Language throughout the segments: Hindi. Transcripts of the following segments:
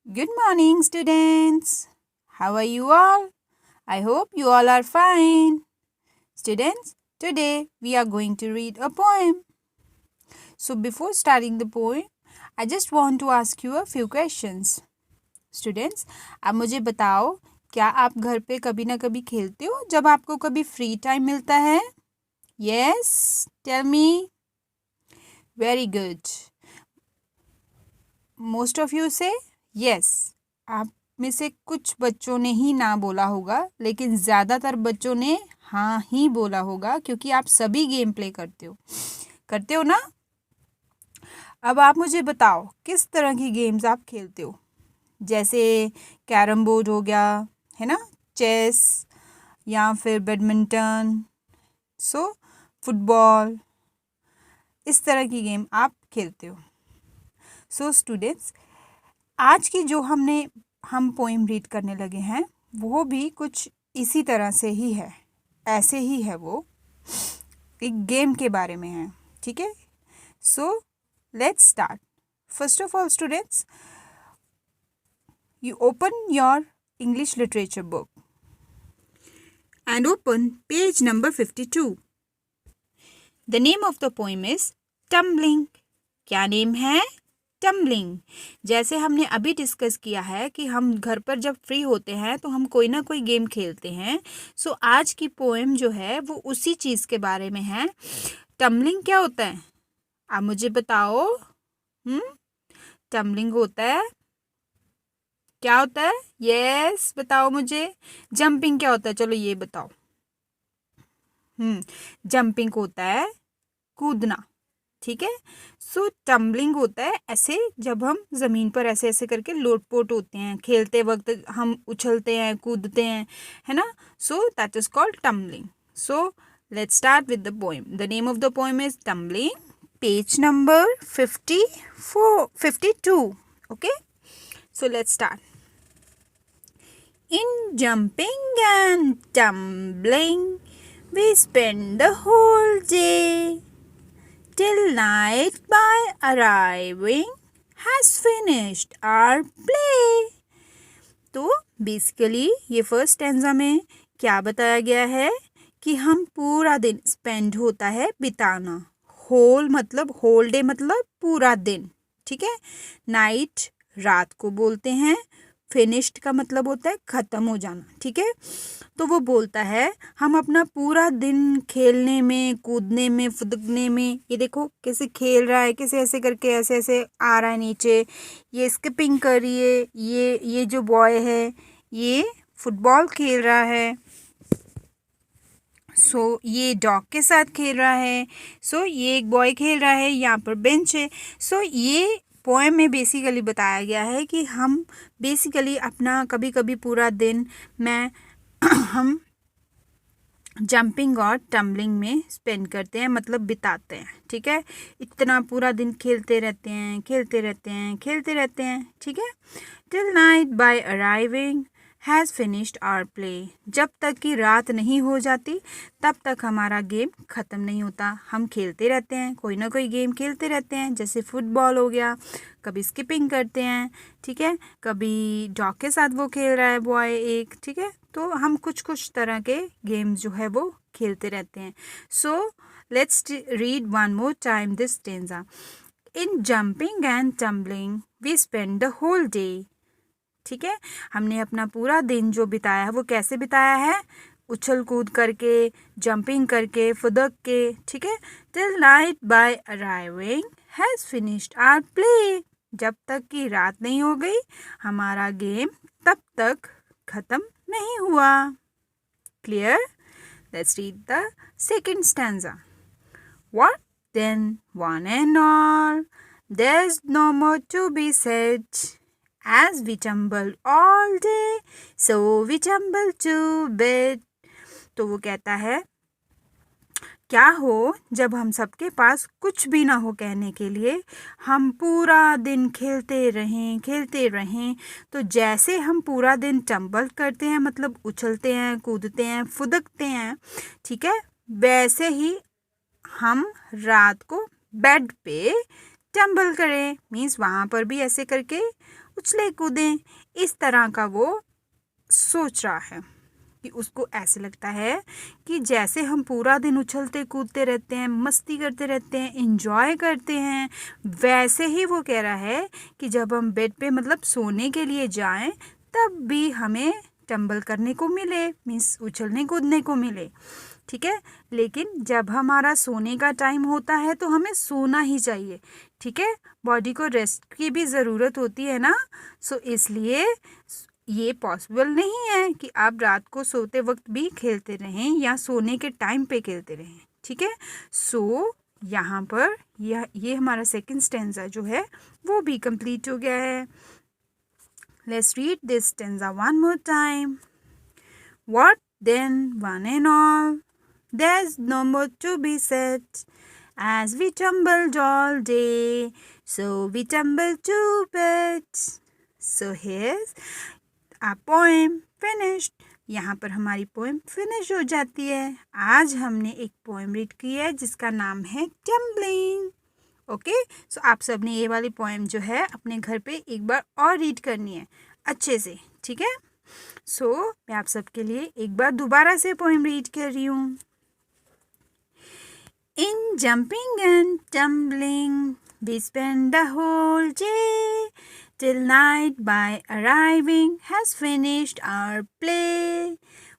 Good morning, students. How are you all? I hope you all are fine. Students, today we are going to read a poem. So, before starting the poem, I just want to ask you a few questions. Students, आप मुझे बताओ, क्या आप घर पे कभी ना कभी खेलते हो जब आपको कभी फ्री टाइम मिलता है? Yes, tell me. Very good. Most of you say yes. आप में से कुछ बच्चों ने ही ना बोला होगा, लेकिन ज़्यादातर बच्चों ने हाँ ही बोला होगा क्योंकि आप सभी गेम प्ले करते हो ना। अब आप मुझे बताओ किस तरह की गेम्स आप खेलते हो। जैसे कैरम बोर्ड हो गया, है ना, चेस या फिर बैडमिंटन, फुटबॉल, इस तरह की गेम आप खेलते हो। स्टूडेंट्स, आज की जो हम पोएम रीड करने लगे हैं वो भी कुछ इसी तरह से ही है, ऐसे ही है, वो एक गेम के बारे में है। ठीक है, let's start. First of all students, you open your English literature book and open page number 52. The name of the poem is Tumbling. क्या नेम है? टम्बलिंग। जैसे हमने अभी डिस्कस किया है कि हम घर पर जब फ्री होते हैं तो हम कोई ना कोई गेम खेलते हैं। आज की पोएम जो है वो उसी चीज़ के बारे में है। टम्बलिंग क्या होता है आप मुझे बताओ। टम्बलिंग होता है, क्या होता है? यस, बताओ मुझे। जंपिंग क्या होता है? चलो ये बताओ। जंपिंग होता है कूदना। ठीक है, टम्बलिंग होता है ऐसे, जब हम ज़मीन पर ऐसे ऐसे करके लोटपोट होते हैं, खेलते वक्त हम उछलते हैं, कूदते हैं, है ना। That is called tumbling. Let's start with the poem. The name of the poem is tumbling, page number 52. Okay, let's start. In jumping and tumbling, we spend the whole day, till night by arriving has finished our play. तो बेसिकली ये फर्स्ट स्टैंजा में क्या बताया गया है कि हम पूरा दिन, स्पेंड होता है बिताना, होल मतलब होल डे मतलब पूरा दिन, ठीक है। नाइट रात को बोलते हैं, फिनिश्ड का मतलब होता है ख़त्म हो जाना, ठीक है। तो वो बोलता है हम अपना पूरा दिन खेलने में, कूदने में, फुदकने में, ये देखो कैसे खेल रहा है, कैसे ऐसे करके ऐसे ऐसे आ रहा है नीचे, ये स्किपिंग कर रही है, ये जो बॉय है ये फुटबॉल खेल रहा है, ये डॉग के साथ खेल रहा है, ये एक बॉय खेल रहा है, यहाँ पर बेंच है। ये पोएम में बेसिकली बताया गया है कि हम बेसिकली अपना कभी कभी पूरा दिन में हम जंपिंग और टम्बलिंग में स्पेंड करते हैं, मतलब बिताते हैं, ठीक है। इतना पूरा दिन खेलते रहते हैं, ठीक है। Till night by arriving has finished our play, जब तक कि रात नहीं हो जाती तब तक हमारा गेम ख़त्म नहीं होता। हम खेलते रहते हैं, कोई ना कोई गेम खेलते रहते हैं, जैसे फुटबॉल हो गया, कभी स्किपिंग करते हैं, ठीक है, कभी डॉग के साथ वो खेल रहा है बॉय एक, ठीक है। तो हम कुछ तरह के गेम्स जो है वो खेलते रहते हैं। Let's read one more time this stanza. In jumping and tumbling we spend the whole day, ठीक है। हमने अपना पूरा दिन जो बिताया है वो कैसे बिताया है? उछल कूद करके, जंपिंग करके, फुदक के, ठीक है। Till night by arriving has finished our play, जब तक कि रात नहीं हो गई हमारा गेम तब तक ख़त्म नहीं हुआ। Clear? Let's read the second stanza. What then, one and all, there's no more to be said, as we tumble all day, so we tumble to bed. तो वो कहता है क्या हो जब हम सबके पास कुछ भी ना हो कहने के लिए, हम पूरा दिन खेलते रहें। तो जैसे हम पूरा दिन टम्बल करते हैं, मतलब उछलते हैं, कूदते हैं, फुदकते हैं, ठीक है, वैसे ही हम रात को बेड पे टम्बल करें, मीन्स वहाँ पर भी ऐसे करके उछले कूदें। इस तरह का वो सोच रहा है कि उसको ऐसे लगता है कि जैसे हम पूरा दिन उछलते कूदते रहते हैं, मस्ती करते रहते हैं, एंजॉय करते हैं, वैसे ही वो कह रहा है कि जब हम बेड पे मतलब सोने के लिए जाएं तब भी हमें टंबल करने को मिले, मीन्स उछलने कूदने को मिले। ठीक है, लेकिन जब हमारा सोने का टाइम होता है तो हमें सोना ही चाहिए। ठीक है, बॉडी को रेस्ट की भी ज़रूरत होती है ना। सो इसलिए ये पॉसिबल नहीं है कि आप रात को सोते वक्त भी खेलते रहें या सोने के टाइम पे खेलते रहें। ठीक है, सो यहाँ पर ये हमारा सेकंड स्टेंजा जो है वो भी कंप्लीट हो गया है। Let's read this stanza one more time. What then, one and all? There's no more to be said. As we tumbled all day, so we tumbled to bed. So here's our poem finished. यहाँ पर हमारी पोएम फिनिश हो जाती है। आज हमने एक पोएम रीड की है जिसका नाम है टम्बलिंग। ओके, सो आप सब ने ये वाली पोएम जो है अपने घर पे एक बार और रीड करनी है अच्छे से। ठीक है, सो मैं आप सबके लिए एक बार दोबारा से पोएम रीड कर रही हूँ। In jumping and tumbling, we spend the whole day, till night by arriving has finished our play.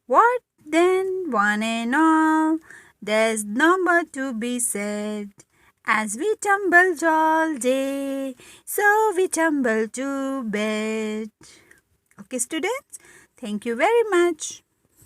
What then, one and all? There's no more to be said. As we tumbled all day, so we tumbled to bed. Okay, students, thank you very much.